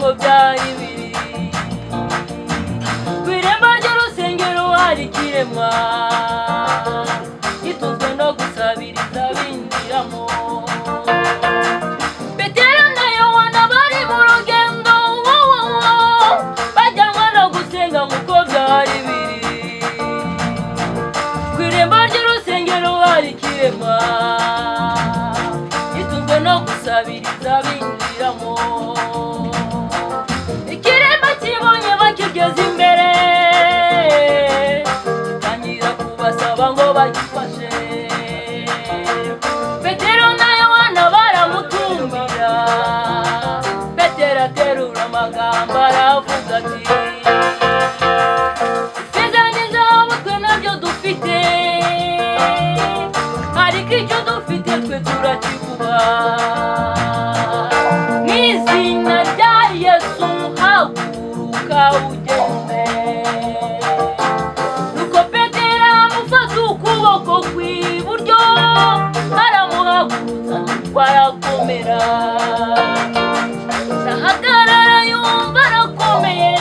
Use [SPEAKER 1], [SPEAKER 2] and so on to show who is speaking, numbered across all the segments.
[SPEAKER 1] uko byari biri. Ku irembo ry'urusengero hari ikiremwa gitunzwe no gusabiriza binjiramo. Petero na Yohana bari mu rugendo bajyanwa no gusenga nk'uko byari biri. Ku irembo ry'urusengero hari ikiremwa gitunzwe no gusabiriza binjiramo. Ikiremwa kibonye bakigeze imbere gitangira kubasaba ngo bagifashe. Petero na Yohana baramutumbira. Petero aterura amagambo aravuga ati, ifeza n'izahabu twe nabyo dufite, ariko icyo dufite twe turakiguha. Mu izina rya Yesu haguruka ugende. Nuko Petero amufata ukuboko kw'iburyo aramuhagurutsa nuko arakomera. Arahagarara yumva arakomeye,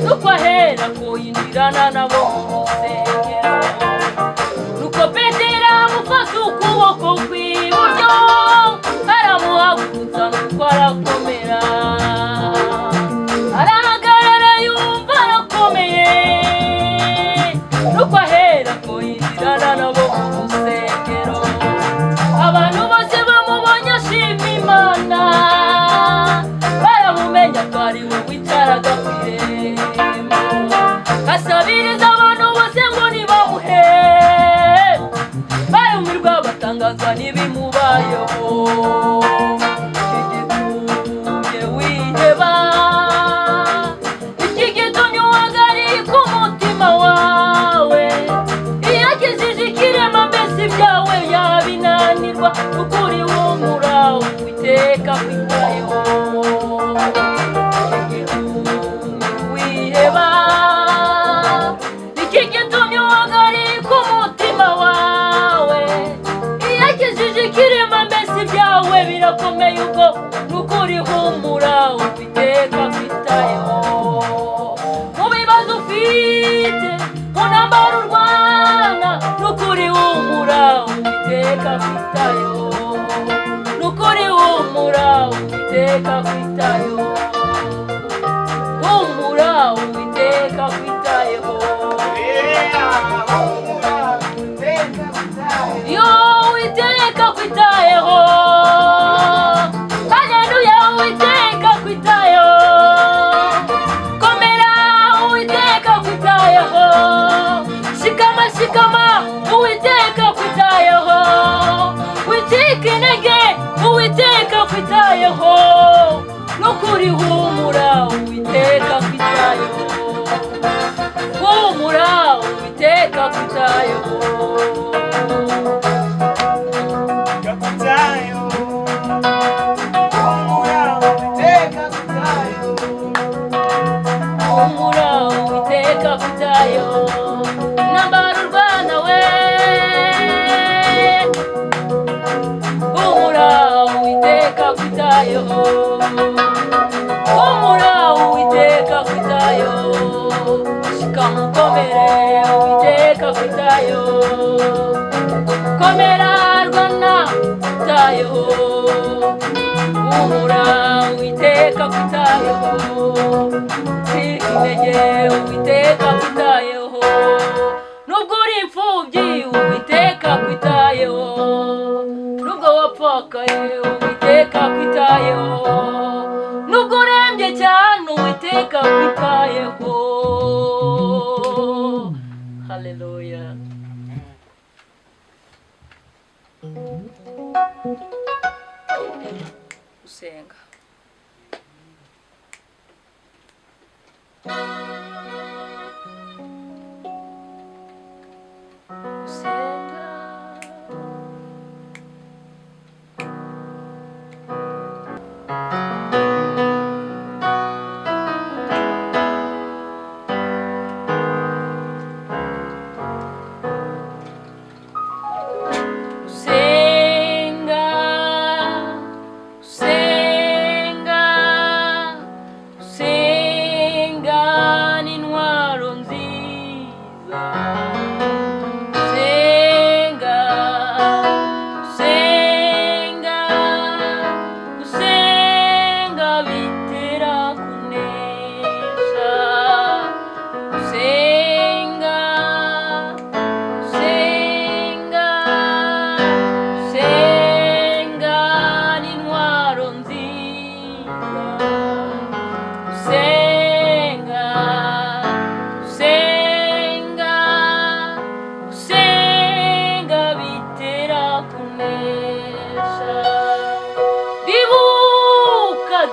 [SPEAKER 1] nuko ahera ko yinjirana nabo mu rusengero. Nuko Petero amufata ukuboko kw'iburyo aramuhagurutsa nuko arakomera. Arahagarara yumva arakomeye, nuko ahera ko yinjirana nabo mu rusengero. Abantu bose bamubonye ashima Imana, baramumenya ko ari we wicaraga ku irembo. Asabiriza abantu bose ngo nibamuhe, barumirwa batangazwa n'ibimubayeho. Iki gitumye wiheba, iki gitumye uhagarika umutima wawe. Iyo akijije ikirema mbese ibyawe yabinanirwa. Ukuri humura Uwiteka akwitayeho. Iki gitumye wiheba, iki gitumye uhagarika umutima wawe. Iyo akijije ikirema mbese ibyawe birakomeye ubwo. Nukuri humura Uwiteka akwitayeho. Mu bibazo ufite, mu ntambara urwana, nukuri humura Uwiteka akwitayeho. Nukuri humura Uwiteka akwitayeho. Humura Uwiteka akwitayeho. Yo Uwiteka akwitayeho. Haleluya Uwiteka akwitayeho. Komera Uwiteka akwitayeho. Shikama shikama Uwiteka akwitayeho. Wicika intege Uwiteka akwitayeho. Nukuri humura Uwiteka akwitayeho. Humura Uwiteka akwitayeho. Humura Uwiteka akwitayeho. Ntambara urwana we, humura Uwiteka akwitayeho. Humura Uwiteka akwitayeho. Shikama ukomere Uwiteka akwitayeho. Komera rwana akwitayeho. Humura Uwiteka akwitayeho. Shika intege Uwiteka akwitayeho. Nubwo uri imfubyi Uwiteka akwitayeho. Nubwo wapfakaye Uwiteka akwitayeho. Nubwo urembye cyane Uwiteka akwitayeho. Haleluya. Usenga.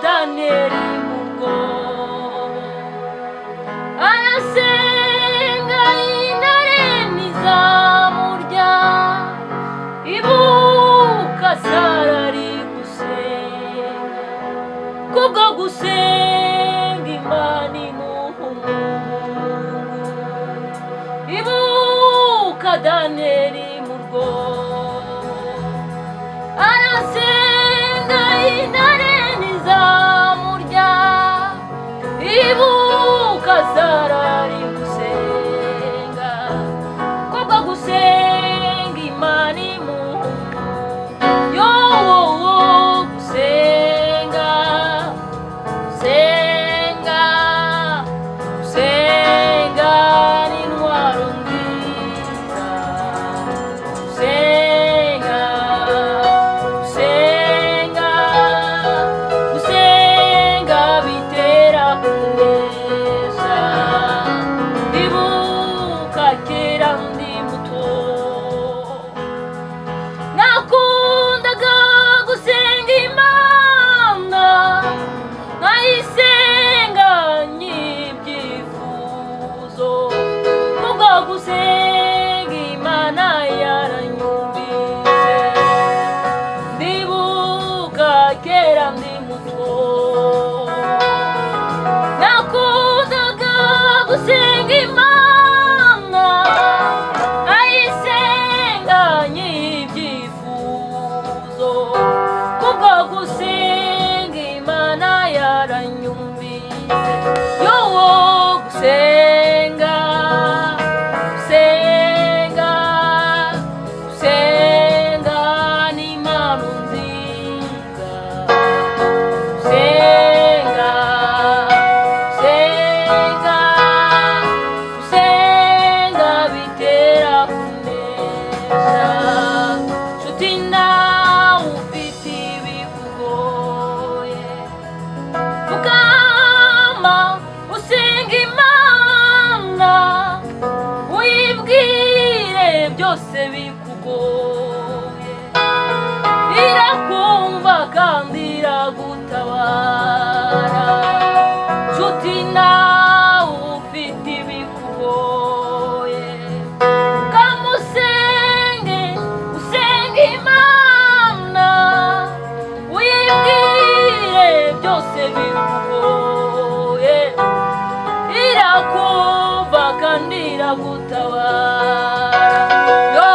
[SPEAKER 1] Daniyeli mu rwobo arasenga intare ntizamurya ibuka Sara ari gusenga kubwo gusenga Imana imuha ibuka Daniyeli mu rwobo arasenga intare ntizamurya ibuka Sara ari gusenga kubwo gusenga Imana imuha gusenga gusenga ni intwaro nziza gusenga bitera kunesha ndibuka kera ndi muto nakundaga gusenga Imana nkayisenga nyibyifuzo kubwo gusenga Imana yaranyumvise ndibuka kera ndi muto nakundaga gusenga Imana nkayisenga nyibyifuzo kubwo gusenga Imana yaranyumvise gusenga ni impano nziza gusenga bitera kunesha nshuti nawe ufite ibikugoye ukama usenga Imana uyibwire byose bikugoye irakumva kandi iragutabara nshuti nawe ufite ibikugoye kamusenge usenge Imana uyibwire byose bikugoye irakumva kandi iragutabara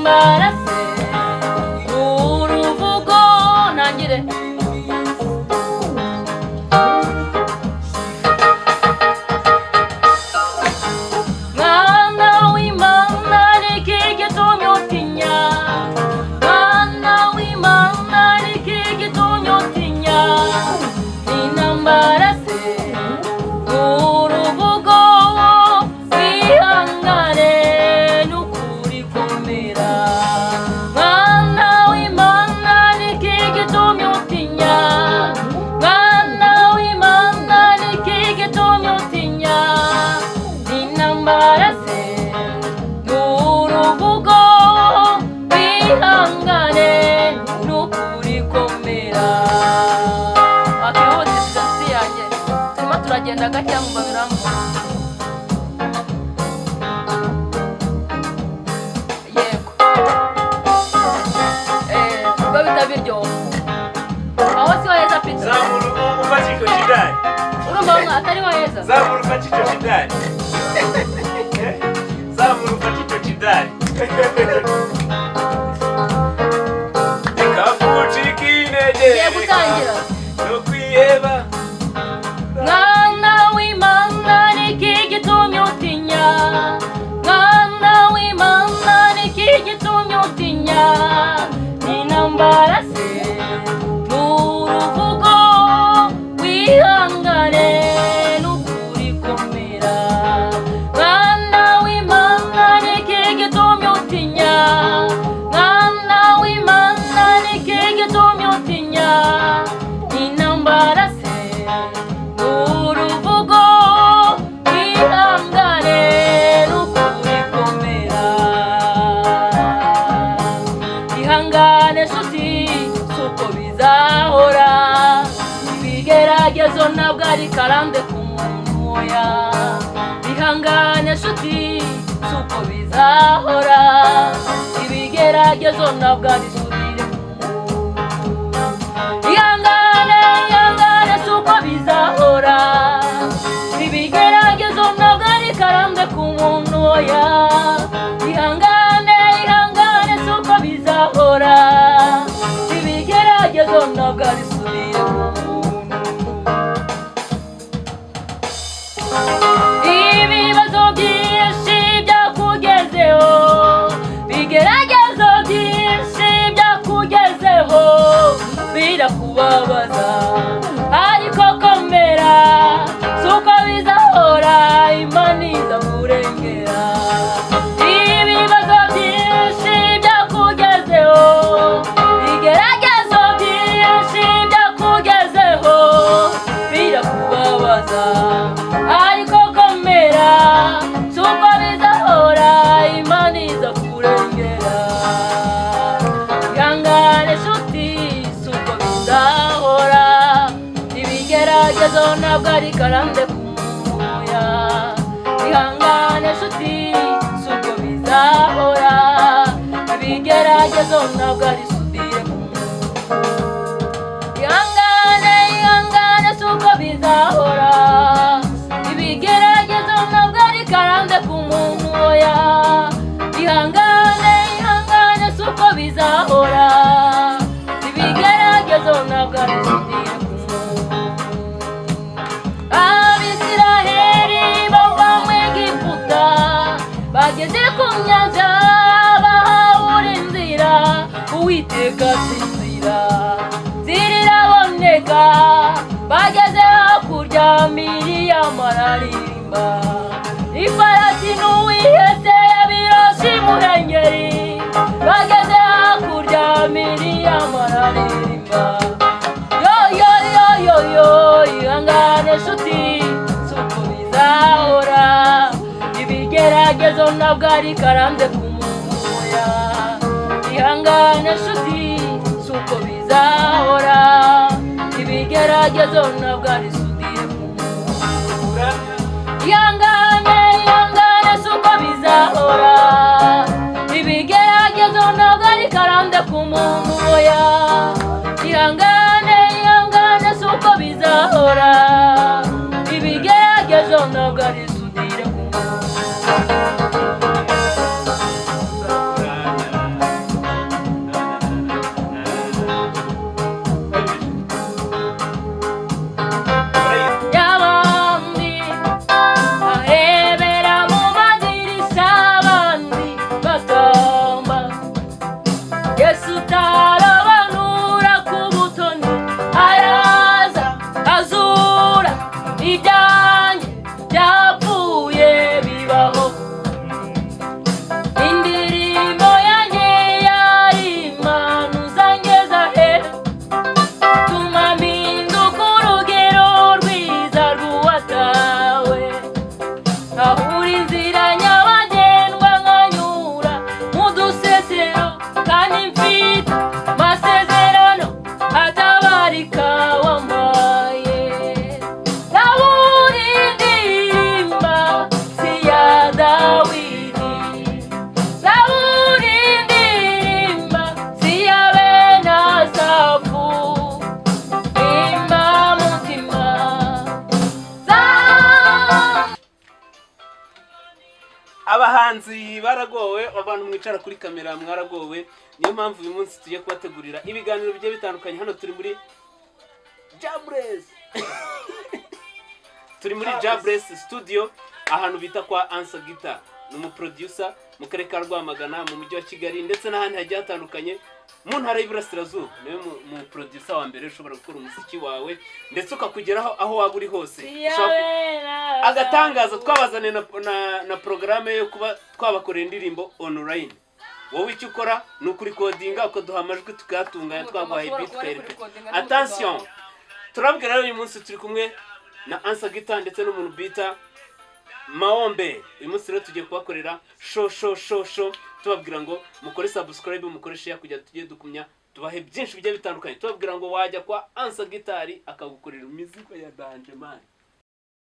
[SPEAKER 1] intambara se uruvugo nangire mwana w'Imana niki gitumye utinya mwana w'Imana niki gitumye utinya intambara se uruvugo wihangane n'ukuri komera mwana w'Imana niki gitumye utinya mwana w'Imana niki gitumye utinya intambara se n'uruvugo wihangane n'ukuri komera wakihutisha si yanjye turimo turagenda gake mubabiramo yego ubwo bitabiryoha aho si waheza pizza
[SPEAKER 2] zamuru ufashe icyo kidari
[SPEAKER 1] urumva atari waheza
[SPEAKER 2] zamuru ufashe icyo kidari zamuru ufashe icyo kidari ikavucika intege
[SPEAKER 1] ngiye gutangira
[SPEAKER 2] no kwiheba
[SPEAKER 1] mwana w'Imana niki gitumye utinya mwana w'Imana niki gitumye utinya intambara se n'uruvugo wihangane n'ukuri komera mwana w'Imana niki gitumye utinya mwana w'Imana niki gitumye utinya intambara se n'uruvugo wihangane n'ukuri komera ihangane nshuti suko bizahora ibigeragezo ntabwo ari karande ku muntu oya ihangane nshuti suko bizahora ibigeragezo ntabwo ari subire ku muntu ihangane ihangane suko bizahora ibigeragezo ntabwo ari karande ku muntu oya ihangane ihangane suko bizahora ibigeragezo ntabwo ari subire ku muntu ibibazo byinshi byakugezeho bigeragezo byinshi byakugezeho birakubabaza ariko komera suko bizahora Imana izamurengera ibibazo byinshi byakugezeho bigeragezo byinshi byakugezeho birakubabaza ariko komera suko bizahora Imana izakurengera ihangane nshuti suko bizahora ibigeragezo ntabwo ari karande ku muntu oya ihangane nshuti suko bizahora ibigeragezo ntabwo ari subire ku muntu ihangane ihangane suko bizahora ibigeragezo ntabwo ari karande ku muntu oya ihangane ihangane suko bizahora ibigeragezo ntabwo ari subire ku muntu Abisiraheli bava mu Egiputa bageze ku nyanja bahawura inzira Uwiteka sinzira ziriraboneka bageze hakurya Miriyamu araririmba ifarasi n'uwihetse yabiroshi muhengeri bageze hakurya Miriyamu araririmba yo yo yo yo yo ihangane nshuti suko bizahora ibigeragezo ntabwo ari karande ku muntu oya ihangane nshuti suko bizahora ibigeragezo ntabwo ari subire ku muntu ihangane ihangane suko bizahora ibigeragezo ntabwo ari karande ku muntu oya ihangane ihangane suko bizahora ibigeragezo ntabwo ari subire ku muntu kandi mfite amasezerano atabarika wambaye. Zaburi ndirimba si iya Dawidi, Zaburi ndirimba si iya bene Asafu, imba mutima
[SPEAKER 2] abahanzi baragowe, abantu mwicara kuri kamera mwaragowe. Niyo mpamvu uyu munsi tugiye kubategurira ibiganiro bigiye bitandukanye. Hano turi muri Jabless turi muri Jabless studio, ahantu bita kwa Answer Guitar. Ni umuproducer mu karere ka Rwamagana, mu mujyi wa Kigali ndetse n'ahandi hagiye hatandukanye mu ntara y'Iburasirazuba. Niwe mu producer wa mbere ushobora gukora umuziki wawe ndetse ukakugeraho aho waba uri hose. Agatangaza twabazane na programme yo kuba twabakorera indirimbo online. Wowe icyo ukora ni ukuri codinga ukaduha amajwi tukayatunganya, twaguhaye beat ukayerekana. Attention, turabwira rero uyu munsi turi kumwe na Answer Guitar ndetse n'umuntu bita Maombe. Uyu munsi rero tugiye kubakorera show tubabwira ngo mukore subscribe, mukore share kugira tujye dukumya tubahe byinshi bigiye bitandukanye. Tubabwira ngo wajya kwa Answer Guitar akagukorera imizigo ya danje man.